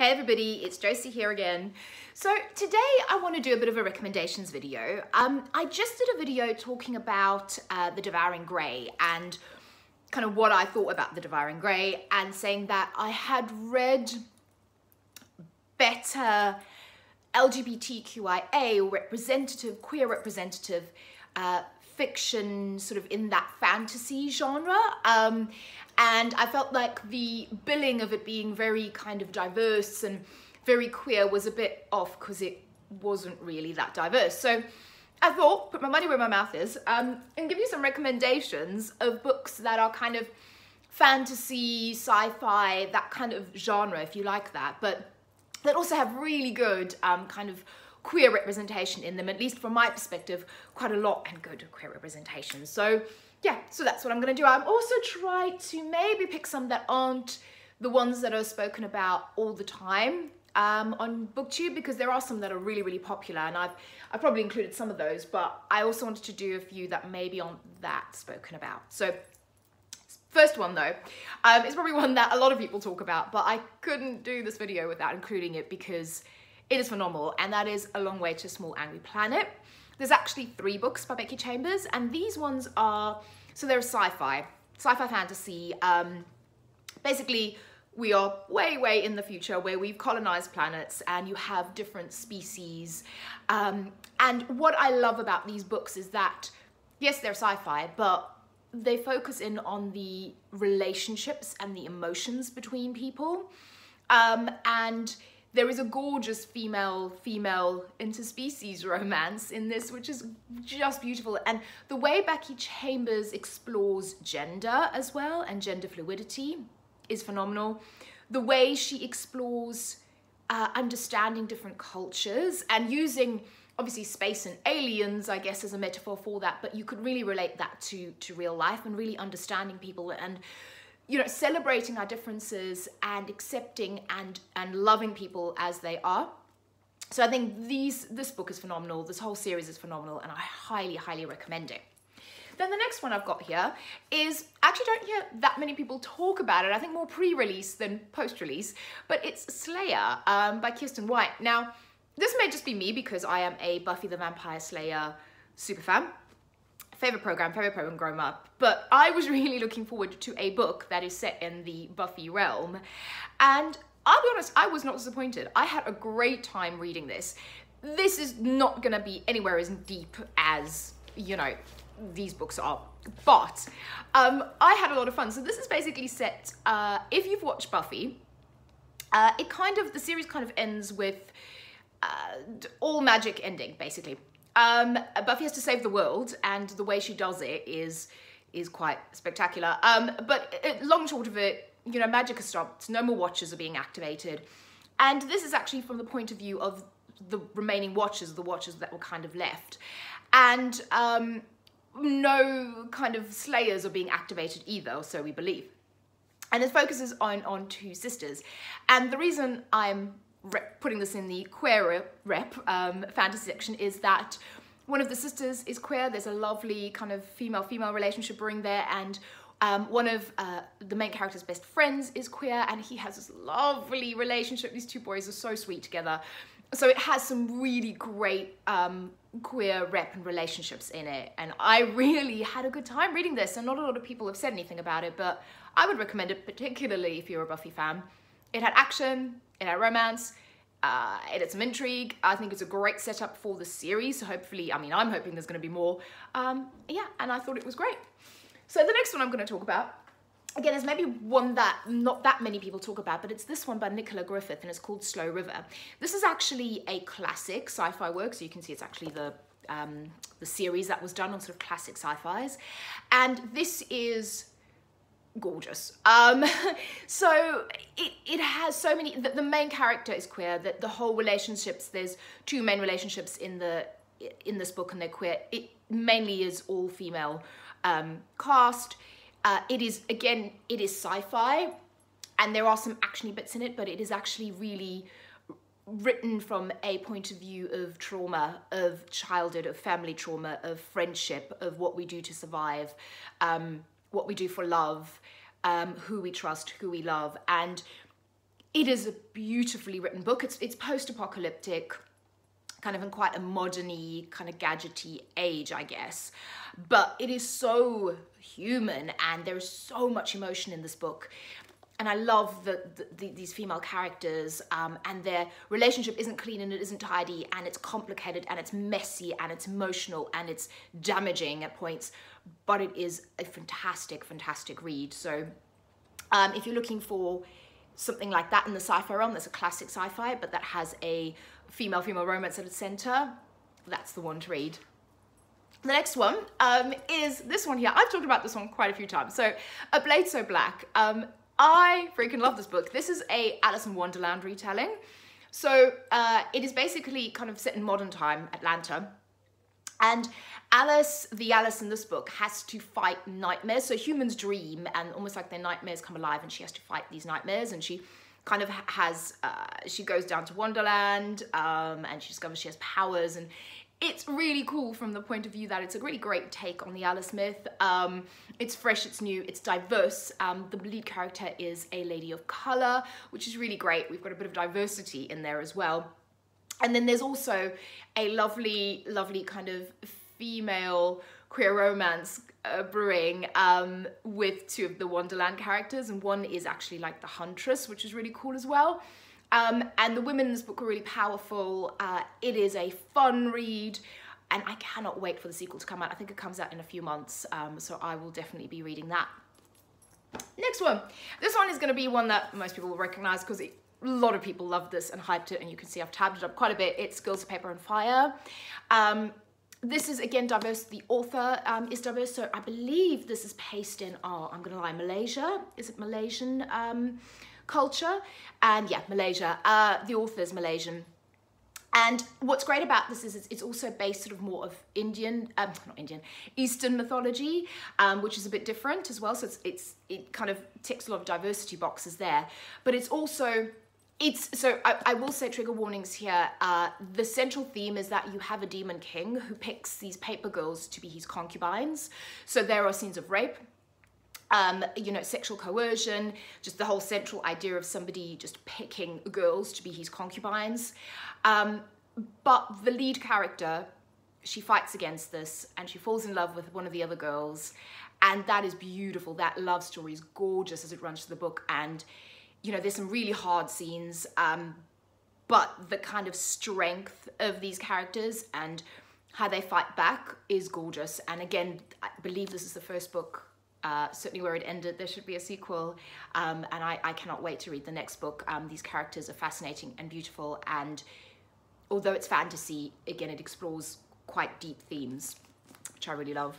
Hey everybody, it's Josie here again. So today I want to do a bit of a recommendations video. I just did a video talking about The Devouring Grey and kind of what I thought about The Devouring Grey, and saying that I had read better LGBTQIA representative, queer representative fiction sort of in that fantasy genre. And I felt like the billing of it being very kind of diverse and very queer was a bit off because it wasn't really that diverse. So I thought, put my money where my mouth is, and give you some recommendations of books that are kind of fantasy, sci-fi, that kind of genre, if you like that, but that also have really good kind of queer representation in them, at least from my perspective, quite a lot, and good queer representation. So yeah, so that's what I'm gonna do. I'm also trying to maybe pick some that aren't the ones that are spoken about all the time on BookTube, because there are some that are really, really popular, and I've probably included some of those, but I also wanted to do a few that maybe aren't that spoken about. So first one though, is probably one that a lot of people talk about, but I couldn't do this video without including it because it is phenomenal, and that is A Long Way to a Small Angry Planet. There's actually 3 books by Becky Chambers, and these ones are, so they're sci-fi fantasy. Basically, we are way, way in the future where we've colonized planets and you have different species. And what I love about these books is that, yes, they're sci-fi, but they focus in on the relationships and the emotions between people. And there is a gorgeous female interspecies romance in this, which is just beautiful. And the way Becky Chambers explores gender as well, and gender fluidity, is phenomenal. The way she explores understanding different cultures and using, obviously, space and aliens, I guess, as a metaphor for that, but you could really relate that to real life, and really understanding people and, you know, celebrating our differences and accepting and loving people as they are. So I think this book is phenomenal. This whole series is phenomenal, and I highly, highly recommend it. Then the next one I've got here is, actually don't hear that many people talk about it. I think more pre-release than post-release, but it's Slayer by Kirsten White. Now, this may just be me because I am a Buffy the Vampire Slayer super fan. Favorite program growing up, but I was really looking forward to a book that is set in the Buffy realm, and I'll be honest, I was not disappointed. I had a great time reading this. This is not gonna be anywhere as deep as, you know, these books are, but I had a lot of fun. So this is basically set, if you've watched Buffy, the series kind of ends with all magic ending, basically. Buffy has to save the world, and the way she does it is quite spectacular. But long and short of it, you know, magic has stopped, no more Watchers are being activated. And this is actually from the point of view of the remaining Watchers, the Watchers that were kind of left. And no kind of Slayers are being activated either, so we believe. And it focuses on 2 sisters. And the reason I'm putting this in the queer fantasy section is that one of the sisters is queer. There's a lovely kind of female-female relationship brewing there, and one of the main character's best friends is queer, and he has this lovely relationship. These 2 boys are so sweet together. So it has some really great queer rep and relationships in it, and I really had a good time reading this, and not a lot of people have said anything about it, but I would recommend it, particularly if you're a Buffy fan. It had action, it had romance, it had some intrigue. I think it's a great setup for the series, so hopefully, I mean, I'm hoping there's going to be more. Yeah, and I thought it was great. So the next one I'm going to talk about, again, is maybe one that not that many people talk about, but it's this one by Nicola Griffith, and it's called Slow River. This is actually a classic sci-fi work, so you can see it's actually the series that was done on sort of classic sci-fis, and this is gorgeous. So it has so many, the main character is queer, that the whole relationships, there's 2 main relationships in this book, and they're queer. It mainly is all female cast. It is sci-fi, and there are some actiony bits in it, but it is actually really written from a point of view of trauma, of childhood, of family trauma, of friendship, of what we do to survive, what we do for love, who we trust, who we love. And It is a beautifully written book. It's post-apocalyptic, kind of in quite a modern-y, kind of gadgety age, I guess. But it is so human, and there is so much emotion in this book. And I love these female characters, and their relationship isn't clean and it isn't tidy, and it's complicated and it's messy and it's emotional and it's damaging at points, but it is a fantastic, fantastic read. So if you're looking for something like that in the sci-fi realm, that's a classic sci-fi, but that has a female romance at its center, that's the one to read. The next one is this one here. I've talked about this one quite a few times. So A Blade So Black. I freaking love this book. This is a Alice in Wonderland retelling. So it is basically kind of set in modern time, Atlanta. And Alice, the Alice in this book, has to fight nightmares. So humans dream, and almost like their nightmares come alive, and she has to fight these nightmares. And she kind of has, she goes down to Wonderland, and she discovers she has powers. And it's really cool from the point of view that it's a really great take on the Alice myth. It's fresh, it's new, it's diverse. The lead character is a lady of color, which is really great. We've got a bit of diversity in there as well. And then there's also a lovely, lovely kind of female queer romance brewing with two of the Wonderland characters, and one is actually like the Huntress, which is really cool as well. And the women in this book are really powerful. It is a fun read, and I cannot wait for the sequel to come out. I think it comes out in a few months, so I will definitely be reading that. Next one. This one is going to be one that most people will recognize because a lot of people loved this and hyped it, and you can see I've tabbed it up quite a bit. It's Girls of Paper and Fire. This is, again, diverse. The author is diverse, so I believe this is based in, I'm going to lie, Malaysia. Is it Malaysian culture? And yeah, Malaysia. The author is Malaysian. And what's great about this is it's also based sort of more of Eastern mythology, which is a bit different as well. So it kind of ticks a lot of diversity boxes there. But it's also, so I will say, trigger warnings here. The central theme is that you have a demon king who picks these paper girls to be his concubines. So there are scenes of rape, you know, sexual coercion, just the whole central idea of somebody just picking girls to be his concubines. But the lead character, she fights against this and she falls in love with one of the other girls. And that is beautiful. That love story is gorgeous as it runs through the book. And, you know, there's some really hard scenes, but the kind of strength of these characters and how they fight back is gorgeous. And again, I believe this is the first book, certainly where it ended. There should be a sequel, and I cannot wait to read the next book. These characters are fascinating and beautiful, and although it's fantasy, again, it explores quite deep themes, which I really love.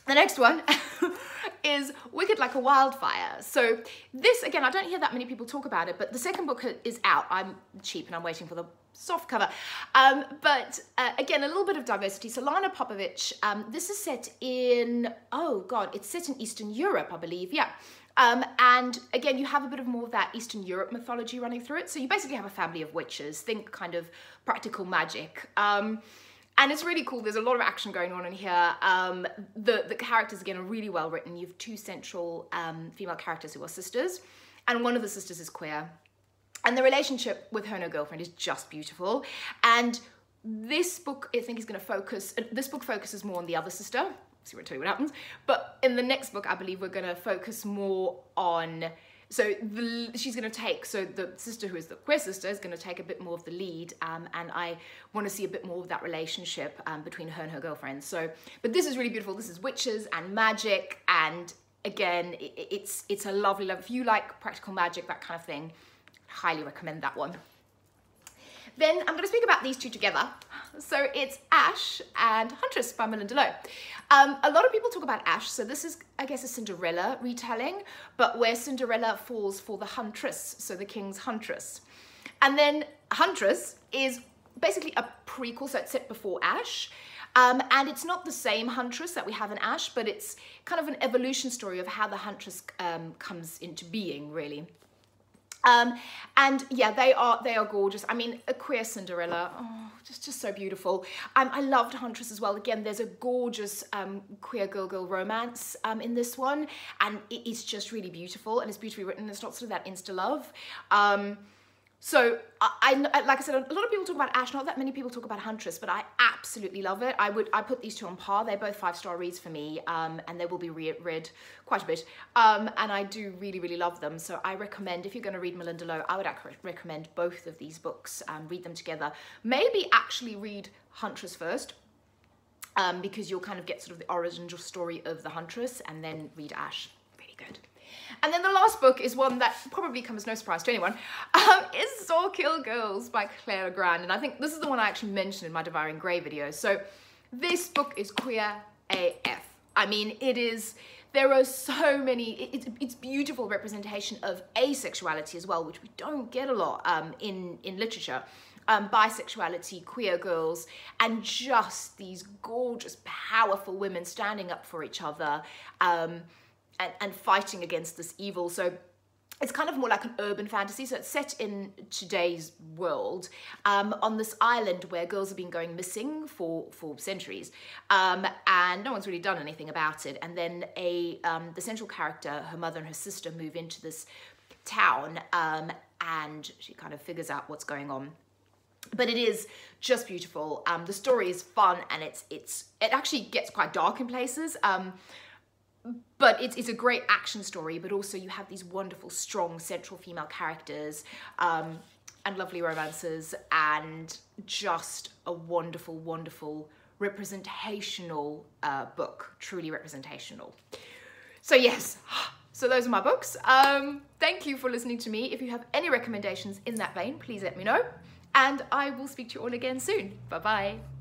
The next one is Wicked Like a Wildfire. So this, again, I don't hear that many people talk about it, but the second book is out. I'm cheap and I'm waiting for the soft cover. But again, a little bit of diversity. So Lana Popovich, this is set in, oh God, it's set in Eastern Europe, I believe, yeah. And again, you have a bit of more of that Eastern Europe mythology running through it. So you basically have a family of witches, think kind of practical magic. And it's really cool. There's a lot of action going on in here. The characters, again, are really well written. You have two central female characters who are sisters, and one of the sisters is queer. And the relationship with her and her girlfriend is just beautiful. And this book, I think, is going to focus, this book focuses more on the other sister. So we'll tell you what happens. But in the next book, I believe we're going to focus more on, so she's going to take, so the sister who is the queer sister is going to take a bit more of the lead, and I want to see a bit more of that relationship between her and her girlfriend. So, but this is really beautiful. This is witches and magic, and again, it's a lovely love. If you like practical magic, that kind of thing, highly recommend that one. Then I'm going to speak about these two together. So it's Ash and Huntress by Melinda Lowe. A lot of people talk about Ash, so this is, I guess, a Cinderella retelling, but where Cinderella falls for the Huntress, so the king's Huntress. And then Huntress is basically a prequel, so it's set before Ash. And it's not the same Huntress that we have in Ash, but it's kind of an evolution story of how the Huntress comes into being, really. And yeah, they are gorgeous. I mean, a queer Cinderella, oh, just so beautiful. I loved Huntress as well. Again, there's a gorgeous queer girl romance in this one, and it's just really beautiful, and it's beautifully written. It's not sort of that insta love. So I like I said, a lot of people talk about Ash, not that many people talk about Huntress, but I absolutely love it. I put these two on par. They're both 5-star reads for me, and they will be read quite a bit. And I do really, really love them. So I recommend, if you're going to read Melinda Lowe, I would recommend both of these books. Read them together. Maybe actually read Huntress first, because you'll kind of get sort of the origin story of the Huntress, and then read Ash. Really good. And then the last book is one that probably comes as no surprise to anyone, is Saw Kill Girls by Claire Legrand. And I think this is the one I actually mentioned in my Devouring Grey video. So this book is queer AF. I mean, there are so many, it's beautiful representation of asexuality as well, which we don't get a lot in literature. Bisexuality, queer girls, and just these gorgeous, powerful women standing up for each other, and fighting against this evil. So it's kind of more like an urban fantasy. So it's set in today's world, on this island where girls have been going missing for centuries, and no one's really done anything about it. And then the central character, her mother and her sister, move into this town, and she kind of figures out what's going on. But it is just beautiful. The story is fun, and it actually gets quite dark in places. But it's a great action story, but also you have these wonderful, strong, central female characters, and lovely romances, and just a wonderful, wonderful representational book, truly representational. So yes, so those are my books. Thank you for listening to me. If you have any recommendations in that vein, please let me know, and I will speak to you all again soon. Bye-bye.